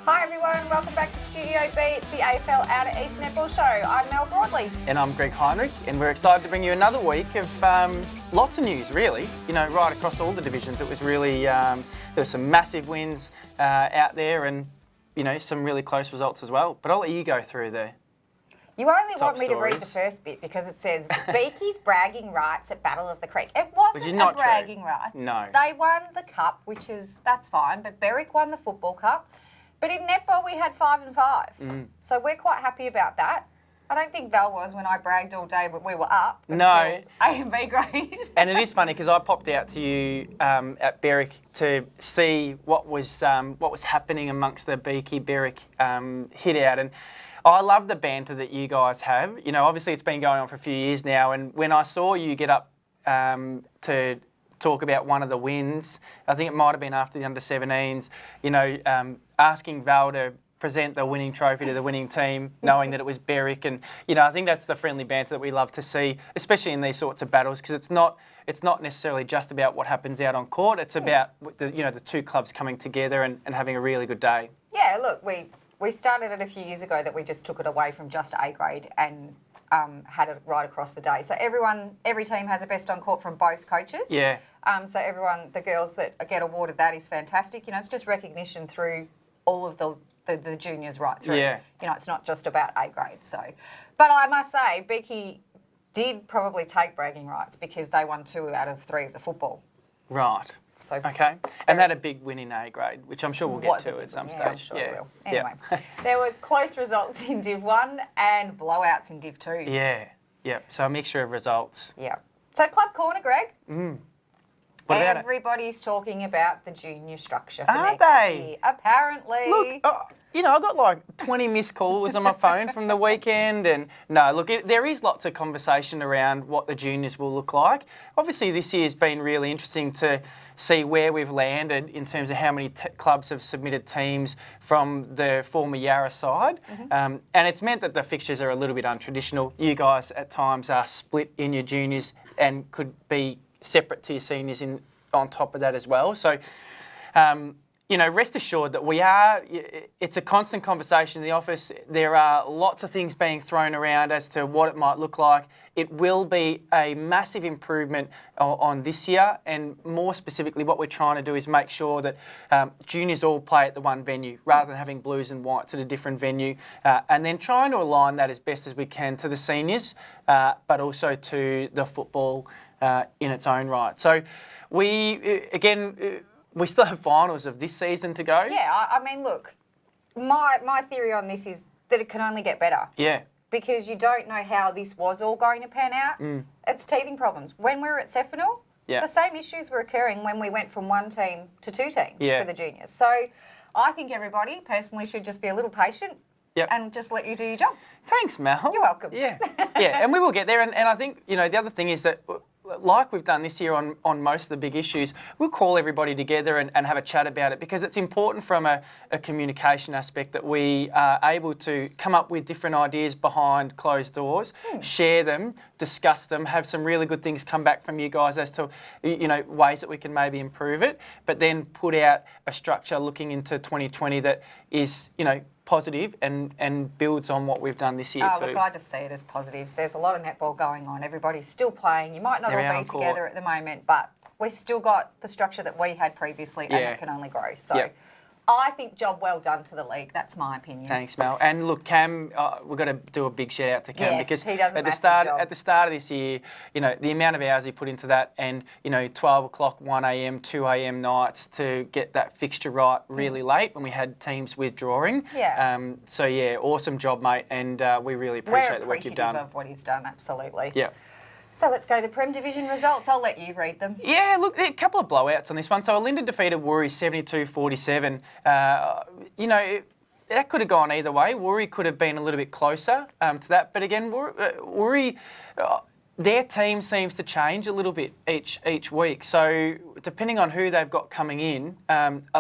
Hi everyone, welcome back to Studio B. It's the AFL Outer East Netball Show. I'm Mel Broadley. And I'm Greg Heinrich, and we're excited to bring you another week of lots of news, really. You know, right across all the divisions. It was really, there were some massive wins out there and, you know, some really close results as well. But I'll let you go through there. You only Top want me to read the stories. first bit because it says Beaky's bragging rights at Battle of the Creek. It wasn't Which is not a bragging true. rights. No. They won the cup, that's fine, but Berwick won the football cup. But in netball we had 5 and 5. So we're quite happy about that. I don't think Val was when I bragged all day when we were up. No. A and B grade. And it is funny because I popped out to you at Berwick to see what was happening amongst the Beaky Berwick hit out, and I love the banter that you guys have. You know, obviously it's been going on for a few years now, and when I saw you get up to talk about one of the wins, I think it might have been after the under-17s, you know, asking Val to present the winning trophy to the winning team, knowing that it was Berwick. And, you know, I think that's the friendly banter that we love to see, especially in these sorts of battles, because it's not necessarily just about what happens out on court. It's about, the two clubs coming together and having a really good day. Yeah, look, we started it a few years ago that we just took it away from just A grade and had it right across the day. So every team has a best on court from both coaches. Yeah. So everyone, the girls that get awarded that is fantastic. You know, it's just recognition through all of the juniors right through. Yeah. You know, it's not just about A grade. So, but I must say, Beaky did probably take bragging rights because they won 2 out of 3 of the football. Right. So okay. And had a big win in A grade, which I'm sure we'll get to at some stage. I'm sure we will. Anyway, there were close results in Div 1 and blowouts in Div 2. Yeah. So a mixture of results. Yeah. So Club Corner, Greg. What about it? Everybody's talking about the junior structure for Are next they? year. Apparently. Look, you know, I got like 20 missed calls on my phone from the weekend, and no, look, there is lots of conversation around what the juniors will look like. Obviously, this year's been really interesting to see where we've landed in terms of how many clubs have submitted teams from the former Yarra side. And it's meant that the fixtures are a little bit untraditional. You guys at times are split in your juniors and could be separate to your seniors on top of that as well. So, you know, rest assured that it's a constant conversation in the office. There are lots of things being thrown around as to what it might look like. It will be a massive improvement on this year, and more specifically what we're trying to do is make sure that juniors all play at the one venue rather than having blues and whites at a different venue, and then trying to align that as best as we can to the seniors, but also to the football in its own right. So we still have finals of this season to go. Yeah, I mean, look, my theory on this is that it can only get better. Yeah. Because you don't know how this was all going to pan out. It's teething problems. When we were at Sephinal, the same issues were occurring when we went from 1 team to 2 teams for the juniors. So I think everybody personally should just be a little patient and just let you do your job. Thanks, Mel. You're welcome. Yeah, and we will get there. And I think, you know, the other thing is that, like we've done this year on most of the big issues, we'll call everybody together and have a chat about it, because it's important from a communication aspect that we are able to come up with different ideas behind closed doors, share them, discuss them, have some really good things come back from you guys as to, you know, ways that we can maybe improve it, but then put out a structure looking into 2020 that is, you know, positive and builds on what we've done this year too. Look, I just see it as positives. There's a lot of netball going on. Everybody's still playing. You might not all be together at the moment, but we've still got the structure that we had previously, and it can only grow. So I think job well done to the league. That's my opinion. Thanks, Mel. And look, Cam, we've got to do a big shout out to Cam, because he does at the start of this year, you know, the amount of hours he put into that, and, you know, 12 o'clock, 1 a.m, 2 a.m. nights to get that fixture right really late when we had teams withdrawing. So yeah, awesome job, mate, and we really appreciate the work you've done. We're appreciative of what he's done, absolutely. Yeah. So let's go to the Prem Division results. I'll let you read them. Yeah, look, a couple of blowouts on this one. So Alinda defeated Woori 72-47. You know, that could have gone either way. Woori could have been a little bit closer to that. But again, Woori, their team seems to change a little bit each week. So depending on who they've got coming in,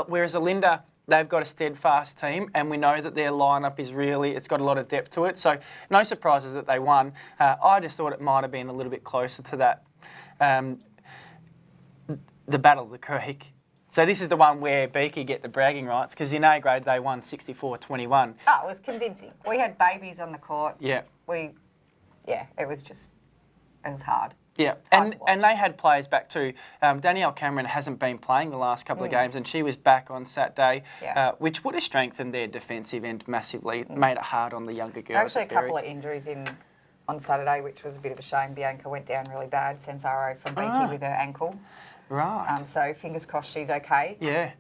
whereas Alinda, they've got a steadfast team, and we know that their lineup is it's got a lot of depth to it. So no surprises that they won. I just thought it might have been a little bit closer to that. The Battle of the Creek. So this is the one where Beaky get the bragging rights because in A grade they won 64-21. Oh, it was convincing. We had babies on the court. Yeah. It was hard. Yeah, and they had players back too. Danielle Cameron hasn't been playing the last couple of games, and she was back on Saturday, which would have strengthened their defensive end massively, made it hard on the younger girls. Actually, a couple of injuries on Saturday, which was a bit of a shame. Bianca went down really bad, Sensaro from Beaky with her ankle. Right. So fingers crossed she's okay. Yeah.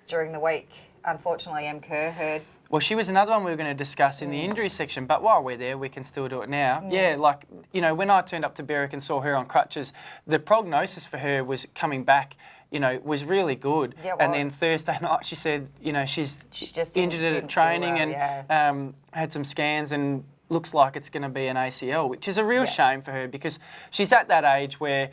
During the week, unfortunately, M. Kerr heard. Well, she was another one we were going to discuss in the injury section, but while we're there, we can still do it now. Yeah, like, you know, when I turned up to Berwick and saw her on crutches, the prognosis for her was coming back, you know, was really good. Yeah, and then Thursday night, she said, you know, she's just injured at training and had some scans and looks like it's going to be an ACL, which is a real shame for her because she's at that age where,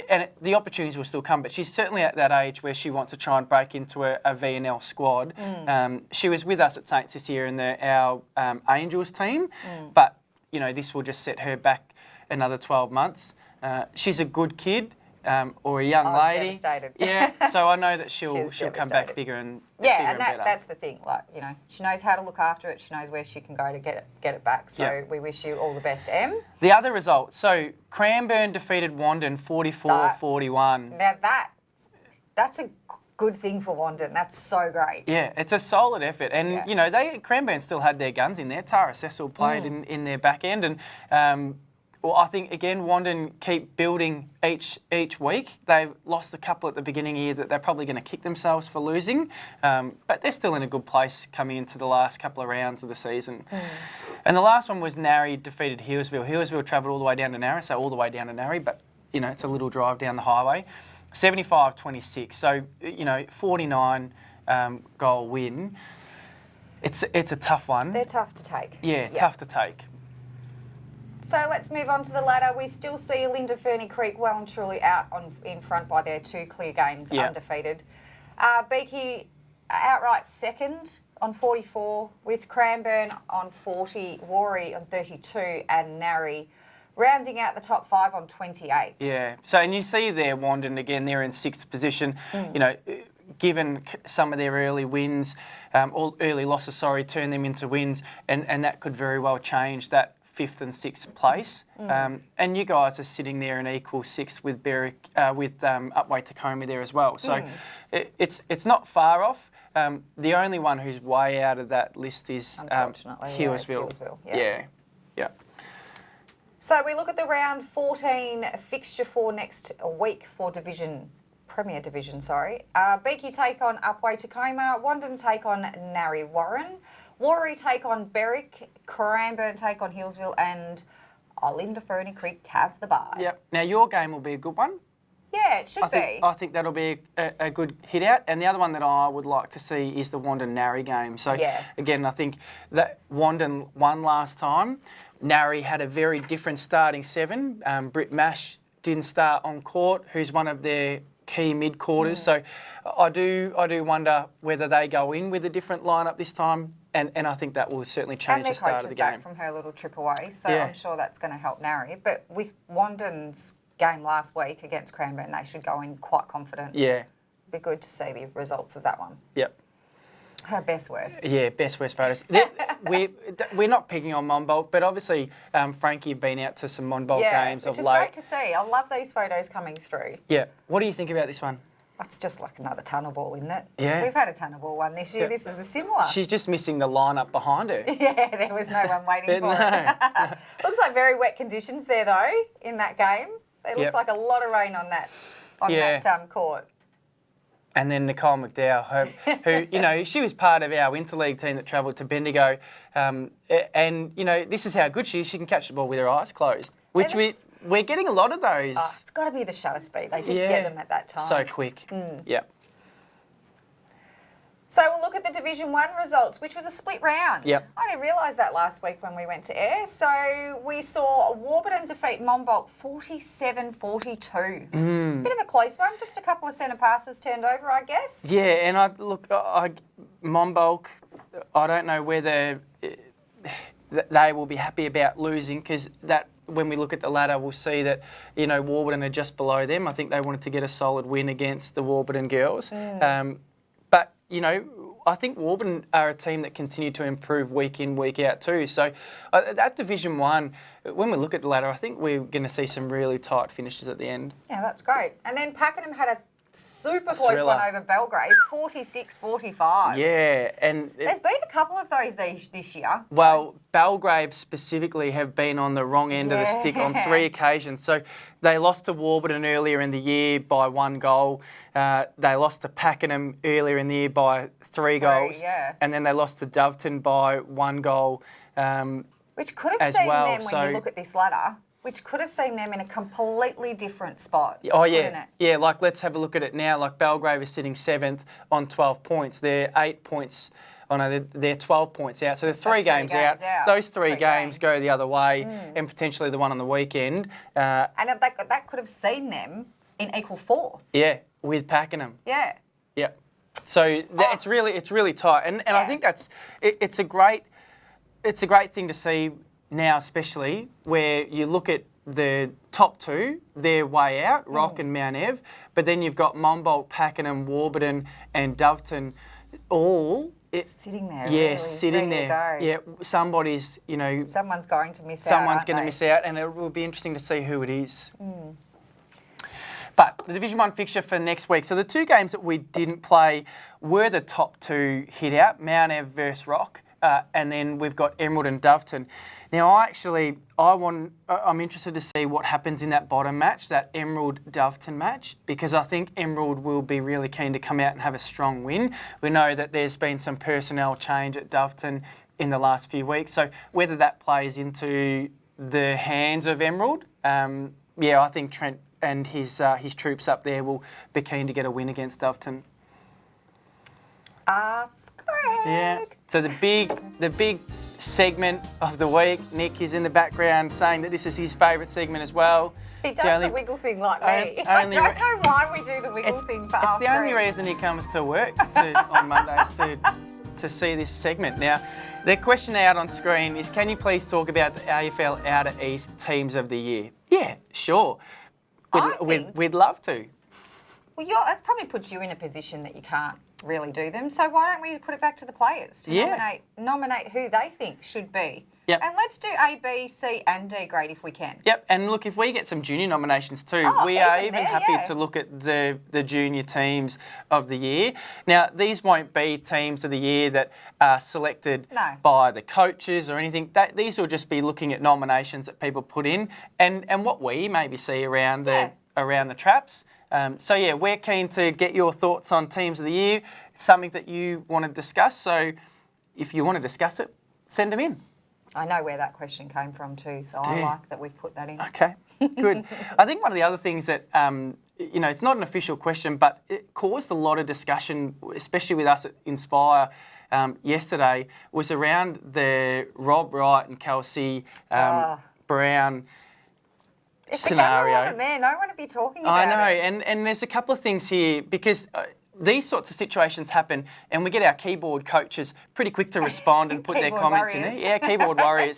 and the opportunities will still come, but she's certainly at that age where she wants to try and break into a VNL squad. She was with us at Saints this year in our Angels team, but, you know, this will just set her back another 12 months. She's a good kid. Or a young lady. Devastated. Yeah, so I know that she'll come back bigger and bigger and better. That's the thing. Like, you know, she knows how to look after it. She knows where she can go to get it back. So we wish you all the best, Em. The other results. So Cranbourne defeated Wandon 44-41. Now that's a good thing for Wandon. That's so great. Yeah, it's a solid effort, and you know Cranbourne still had their guns in there. Tara Cecil played in their back end, and. Well, I think, again, Wandon keep building each week. They've lost a couple at the beginning of the year that they're probably going to kick themselves for losing, but they're still in a good place coming into the last couple of rounds of the season. And the last one was Narry defeated Healesville. Healesville travelled all the way down to Narry, so all the way down to Narry, but, you know, it's a little drive down the highway. 75-26, so, you know, 49 goal win. It's a tough one. They're tough to take. Yeah, tough to take. So let's move on to the ladder. We still see Linda Ferny Creek well and truly out in front by their 2 clear games, undefeated. Beaky outright second on 44, with Cranbourne on 40, Warri on 32, and Narry rounding out the top 5 on 28. Yeah. So, and you see there, Wandon, again, they're in 6th position. You know, given some of their early wins, early losses, turn them into wins, and that could very well change that 5th and 6th place, and you guys are sitting there in equal 6th with Berwick, with Upwey Tacoma there as well. So it's not far off. The only one who's way out of that list is Healesville. Yeah. So we look at the round 14 fixture for next week for Premier Division. Beaky take on Upwey Tacoma, Wandon take on Narry Warren. Warri take on Berwick, Cranbourne take on Healesville, and Linda Ferny Creek have the bye. Yep. Now, your game will be a good one. Yeah, it should be. I think that'll be a good hit out. And the other one that I would like to see is the Wandon-Narry game. So, again, I think that Wandon won last time. Narry had a very different starting 7. Britt Mash didn't start on court, who's one of their key mid-quarters. So I do wonder whether they go in with a different lineup this time. And I think that will certainly change the start of the game. And their coach is back from her little trip away, so I'm sure that's going to help Narry. But with Wandon's game last week against Cranbourne, they should go in quite confident. Yeah. Be good to see the results of that one. Yep. Her best worst. Yeah, best worst photos. We're not picking on Monbolt, but obviously Frankie had been out to some Monbolt games of late. Which is great to see. I love these photos coming through. Yeah. What do you think about this one? That's just like another tunnel ball, isn't it? Yeah. We've had a tunnel ball one this year. Yeah. This is the similar. She's just missing the lineup behind her. Yeah, there was no one waiting for it. Looks like very wet conditions there, though, in that game. It looks like a lot of rain on that court. And then Nicole McDowell, who you know, she was part of our interleague team that travelled to Bendigo. And, you know, this is how good she is. She can catch the ball with her eyes closed, which we're getting a lot of those. Oh, it's got to be the shutter speed. They just get them at that time. So quick. Yeah. So we'll look at the Division 1 results, which was a split round. Yep. I didn't realise that last week when we went to air. So we saw Warburton defeat Monbolt 47-42. It's a bit of a close one. Just a couple of centre passes turned over, I guess. Yeah, and Monbolt, I don't know whether they will be happy about losing because that when we look at the ladder, we'll see that, you know, Warburton are just below them. I think they wanted to get a solid win against the Warburton girls. But, you know, I think Warburton are a team that continue to improve week in, week out too. So at Division 1, when we look at the ladder, I think we're going to see some really tight finishes at the end. Yeah, that's great. And then Pakenham had a super close one over Belgrave, 46-45. Yeah, and there's been a couple of those this year. Well, Belgrave specifically have been on the wrong end of the stick on 3 occasions. So they lost to Warburton earlier in the year by 1 goal. They lost to Pakenham earlier in the year by 3 goals. And then they lost to Doveton by 1 goal. Which could have seen well. them, when you look at this ladder, which could have seen them in a completely different spot. Oh, yeah. Yeah, like, let's have a look at it now. Like, Belgrave is sitting 7th on 12 points. They're 8 points. Oh, no, they're 12 points out. So they're 3 games out. Those 3 games go the other way, and potentially the one on the weekend. And that could have seen them in equal 4th. Yeah, with Pakenham. Yeah. Yeah. So it's really tight. And I think it's a great thing to see now, especially where you look at the top 2, they're way out, Rock and Mount Ev, but then you've got Monbolt, Pakenham, Warburton and Doveton all sitting there. Yeah, really, sitting there. Yeah, somebody's, you know, someone's going to miss out. Someone's going to miss out, and it will be interesting to see who it is. But the Division 1 fixture for next week. So the 2 games that we didn't play were the top 2 hit out, Mount Ev versus Rock. And then we've got Emerald and Doveton. Now, I'm interested to see what happens in that bottom match, that Emerald-Doveton match, because I think Emerald will be really keen to come out and have a strong win. We know that there's been some personnel change at Doveton in the last few weeks, so whether that plays into the hands of Emerald, I think Trent and his troops up there will be keen to get a win against Doveton. Yeah. So the big segment of the week, Nick is in the background saying that this is his favourite segment as well. He does the wiggle thing like me. I don't know why we do the wiggle thing for It's the only reason he comes to work on Mondays to see this segment. Now, the question out on screen is, can you please talk about the AFL Outer East Teams of the Year? Yeah, sure. We'd love to. Well, it probably puts you in a position that you can't really do them. So why don't we put it back to the players to nominate who they think should be? Yep. And let's do A, B, C and D grade if we can. Yep, and look, if we get some junior nominations too, we are even happy to look at the junior teams of the year. Now, these won't be teams of the year that are selected by the coaches or anything. These will just be looking at nominations that people put in and what we maybe see around the traps. We're keen to get your thoughts on teams of the year. It's something that you want to discuss. So if you want to discuss it, send them in. I know where that question came from too, so I like that we've put that in. Okay, good. I think one of the other things that, it's not an official question, but it caused a lot of discussion, especially with us at Inspire yesterday, was around the Rob Wright and Kelsey Brown scenario. If wasn't there, no one would be talking about it. I know, and there's a couple of things here because these sorts of situations happen, and we get our keyboard coaches pretty quick to respond and put their comments in there. Yeah, keyboard warriors.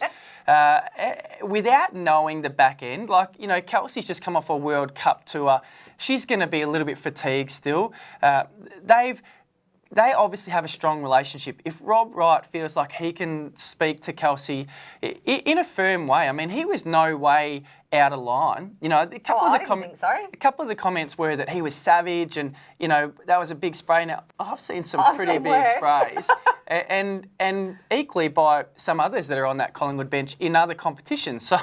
Without knowing the back end, Kelsey's just come off a World Cup tour. She's going to be a little bit fatigued still. They obviously have a strong relationship. If Rob Wright feels like he can speak to Kelsey in a firm way, I mean, he was no way out of line. I didn't think so. A couple of the comments were that he was savage and, that was a big spray. Now, I've seen some pretty big sprays. and equally by some others that are on that Collingwood bench in other competitions. So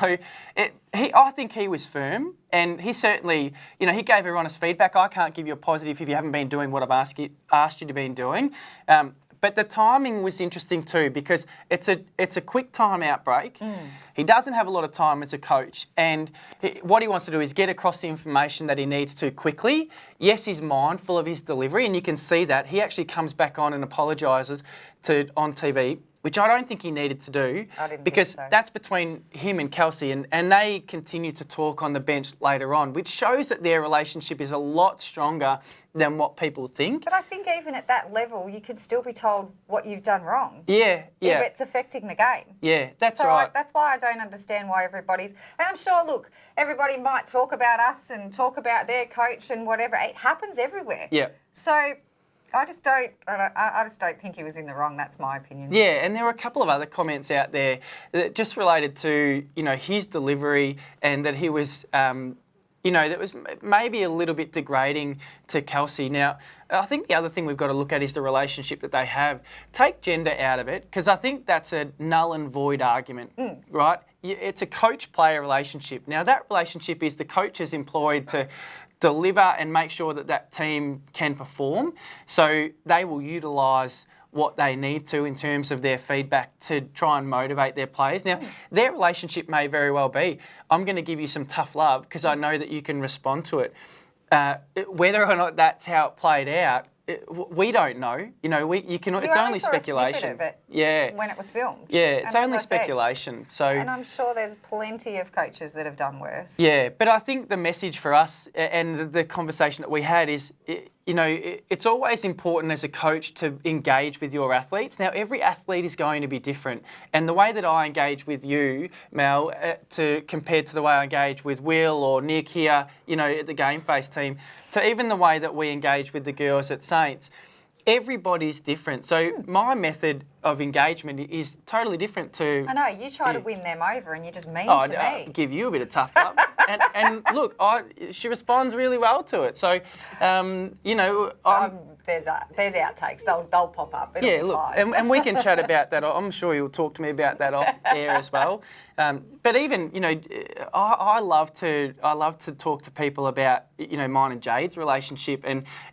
I think he was firm, and he certainly, he gave everyone his feedback. I can't give you a positive if you haven't been doing what I've asked you to be doing. But the timing was interesting too, because it's a quick timeout break. He doesn't have a lot of time as a coach, and what he wants to do is get across the information that he needs to quickly. Yes, he's mindful of his delivery, and you can see that. He actually comes back on and apologises on TV, which I don't think he needed to do, because that's between him and Kelsey, and they continue to talk on the bench later on, which shows that their relationship is a lot stronger than what people think. But I think even at that level, you could still be told what you've done wrong. Yeah. If it's affecting the game. Yeah, that's right. That's why I don't understand why everybody's... And I'm sure, look, everybody might talk about us and talk about their coach and whatever. It happens everywhere. Yeah. So I just don't think he was in the wrong. That's my opinion. Yeah, and there were a couple of other comments out there that just related to, his delivery, and that he was... that was maybe a little bit degrading to Kelsey. Now, I think the other thing we've got to look at is the relationship that they have. Take gender out of it, because I think that's a null and void argument, right? It's a coach-player relationship. Now, that relationship is the coach is employed to deliver and make sure that that team can perform. So they will utilise what they need to in terms of their feedback to try and motivate their players. Now, their relationship may very well be, I'm going to give you some tough love because I know that you can respond to it. Whether or not that's how it played out, we don't know. It's only speculation. Of it when it was filmed. Yeah, it's only speculation. And I'm sure there's plenty of coaches that have done worse. Yeah, but I think the message for us and the conversation that we had is, it's always important as a coach to engage with your athletes. Now, every athlete is going to be different. And the way that I engage with you, Mel, compared to the way I engage with Will or Nick here, at the GameFace team, to even the way that we engage with the girls at Saints, everybody's different. So my method of engagement is totally different to... I know, you try to win them over and you're just mean to me. I'll give you a bit of tough love. and look, she responds really well to it. So, there's outtakes. They'll pop up. It'll be fine. and we can chat about that. I'm sure you'll talk to me about that off air as well. But even, I love to talk to people about, mine and Jade's relationship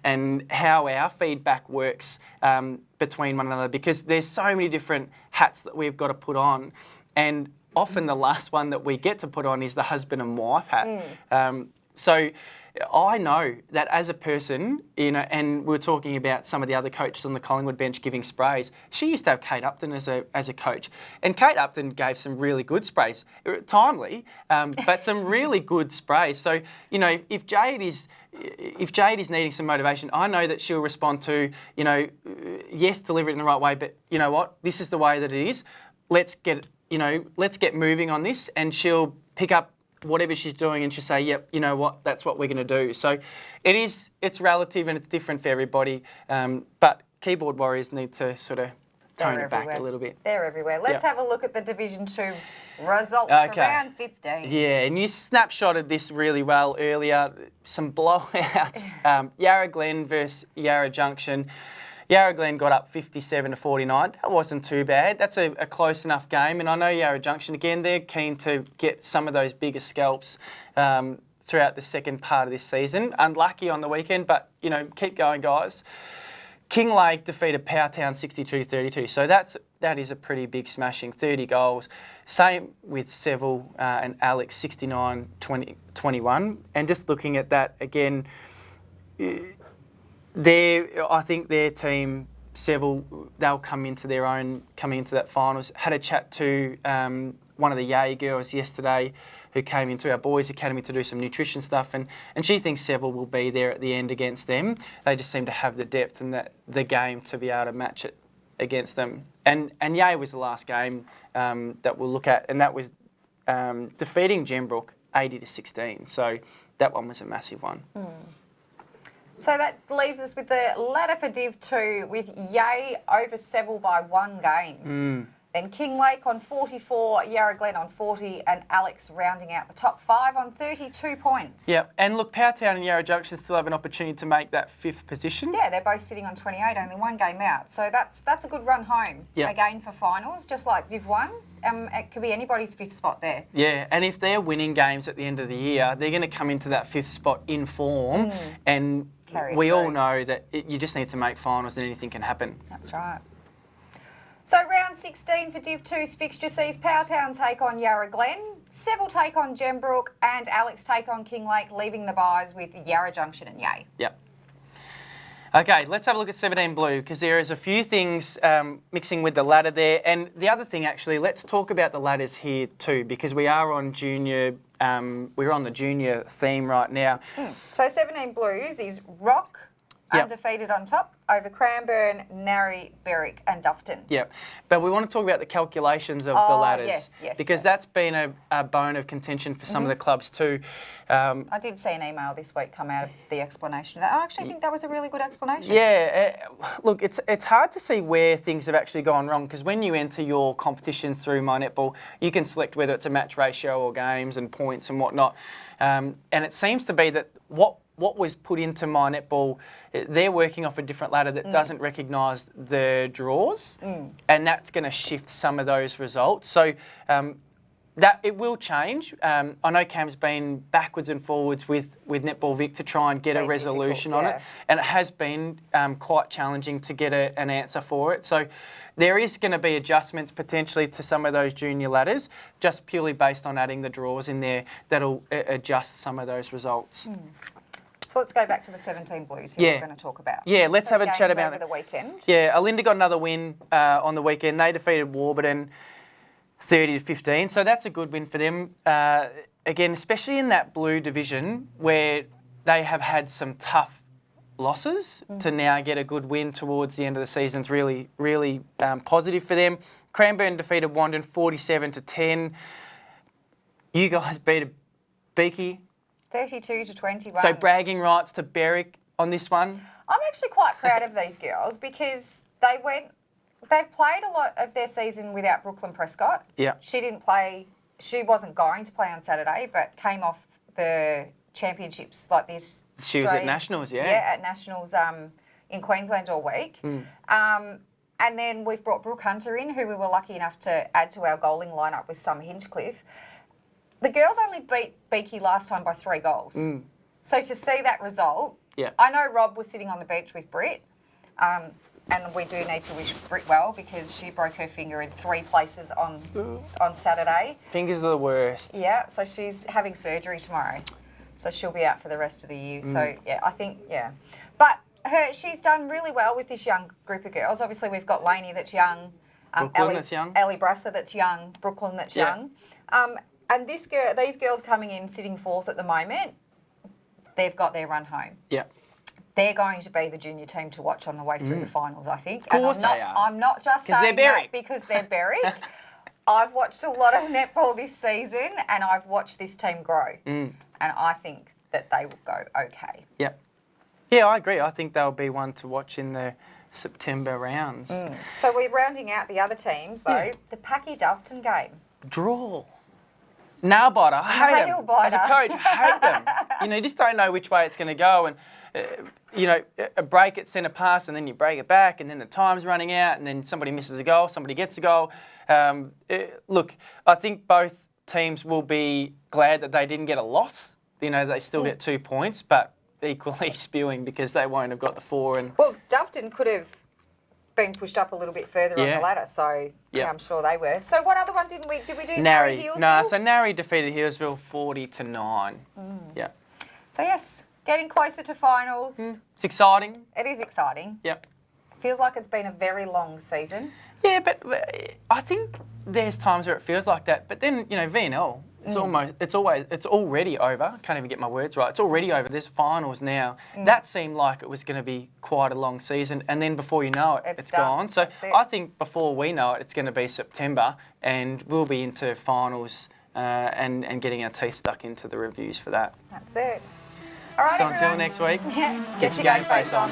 and how our feedback works between one another, because there's so many different hats that we've got to put on, and often the last one that we get to put on is the husband and wife hat. So I know that as a person, and we were talking about some of the other coaches on the Collingwood bench giving sprays. She used to have Kate Upton as a coach, and Kate Upton gave some really good sprays, timely, but some really good sprays. So if Jade is needing some motivation, I know that she'll respond to, yes, deliver it in the right way, but you know what, this is the way that it is. Let's get moving on this, and she'll pick up whatever she's doing and she'll say, yep, you know what, that's what we're going to do. So it's relative and it's different for everybody, but keyboard warriors need to sort of tone it back a little bit. They're everywhere. Let's have a look at the Division 2 results for round 15. Yeah, and you snapshotted this really well earlier. Some blowouts. Yarra Glen versus Yarra Junction. Yarra Glen got up 57-49. That wasn't too bad. That's a close enough game. And I know Yarra Junction, again, they're keen to get some of those bigger scalps throughout the second part of this season. Unlucky on the weekend, but, keep going, guys. Kinglake defeated Powertown 62-32. So that is a pretty big smashing, 30 goals. Same with Seville and Alex, 69-21. And just looking at that again, I think their team, Seville, they'll come into their own coming into that finals. Had a chat to one of the Yay girls yesterday who came into our boys' academy to do some nutrition stuff, and she thinks Seville will be there at the end against them. They just seem to have the depth and the game to be able to match it against them. And Yay was the last game that we'll look at, and that was defeating Gembrook 80-16. So that one was a massive one. So that leaves us with the ladder for Div 2 with Yay over Seville by 1 game. Then Kinglake on 44, Yarra Glen on 40, and Alex rounding out the top 5 on 32 points. Yeah, and look, Powertown and Yarra Junction still have an opportunity to make that 5th position. Yeah, they're both sitting on 28, only 1 game out. So that's a good run home again for finals, just like Div 1. It could be anybody's 5th spot there. Yeah, and if they're winning games at the end of the year, they're going to come into that 5th spot in form, and we all know that you just need to make finals and anything can happen. That's right. So round 16 for Div 2's fixture sees Powertown take on Yarra Glen, Seville take on Gembrook, and Alex take on Kinglake, leaving the byes with Yarra Junction and Yay. Yep. Okay, let's have a look at 17 Blue because there is a few things mixing with the ladder there. And the other thing, actually, let's talk about the ladders here too because we are on junior. We're on the junior theme right now. So 17 Blues is Rock, undefeated on top, over Cranbourne, Narry, Berwick and Dufton. Yep. But we want to talk about the calculations of the ladders. Yes, because that's been a bone of contention for some of the clubs too. I did see an email this week come out of the explanation of that. I actually think that was a really good explanation. Yeah. Look, it's hard to see where things have actually gone wrong because when you enter your competitions through My Netball, you can select whether it's a match ratio or games and points and whatnot. And it seems to be that what was put into My Netball, they're working off a different ladder that doesn't recognise the draws, and that's going to shift some of those results. So that it will change. I know Cam's been backwards and forwards with Netball Vic to try and get a resolution on it, and it has been quite challenging to get an answer for it. So there is going to be adjustments potentially to some of those junior ladders, just purely based on adding the draws in there that'll adjust some of those results. So let's go back to the 17 Blues who we're going to talk about. Yeah, let's have a chat about it. Over the weekend. Yeah, Alinda got another win on the weekend. They defeated Warburton 30-15, so that's a good win for them. Again, especially in that blue division where they have had some tough losses, to now get a good win towards the end of the season is really, really positive for them. Cranbourne defeated Wandon 47-10. You guys beat a Beaky 32-21. So bragging rights to Berwick on this one. I'm actually quite proud of these girls because they've played a lot of their season without Brooklyn Prescott. Yeah. She wasn't going to play on Saturday, but came off the championships like this. She was at Nationals, yeah. Yeah, at Nationals in Queensland all week. And then we've brought Brooke Hunter in, who we were lucky enough to add to our goaling lineup with some Hinchcliffe. The girls only beat Beaky last time by 3 goals. So to see that result, I know Rob was sitting on the bench with Britt, and we do need to wish Britt well because she broke her finger in 3 places on Saturday. Fingers are the worst. Yeah, so she's having surgery tomorrow. So she'll be out for the rest of the year. So, yeah, I think, But she's done really well with this young group of girls. Obviously, we've got Lainey that's young. Brooklyn that's young. Ellie Brasser that's young. Brooklyn that's young. And these girls coming in, sitting 4th at the moment, they've got their run home. Yeah. They're going to be the junior team to watch on the way through the finals, I think. Of course they are. I'm not just saying that because they're Berwick. I've watched a lot of netball this season and I've watched this team grow. And I think that they will go okay. Yeah. Yeah, I agree. I think they'll be one to watch in the September rounds. So we're rounding out the other teams, though. The Packy Dufton game. Draw. Nail biter. I hate them. As a coach, I hate them. You just don't know which way it's going to go. And, a break at centre pass and then you break it back and then the time's running out and then somebody misses a goal, somebody gets a goal. Look, I think both teams will be glad that they didn't get a loss. They still get 2 points, but equally spewing because they won't have got the 4. Well, Dufton could have been pushed up a little bit further on the ladder, so I'm sure they were. So what other one did we do? Narry Hillsville? No, so Narry defeated Hillsville 40-9. Yeah. So yes, getting closer to finals. It's exciting. It is exciting. Yep. Feels like it's been a very long season. Yeah, but I think there's times where it feels like that. But then, VNL, it's already over. Can't even get my words right. It's already over. There's finals now. That seemed like it was going to be quite a long season. And then before you know it, it's gone. So I think before we know it, it's going to be September and we'll be into finals and getting our teeth stuck into the reviews for that. That's it. All right, so until next week, get your game face on.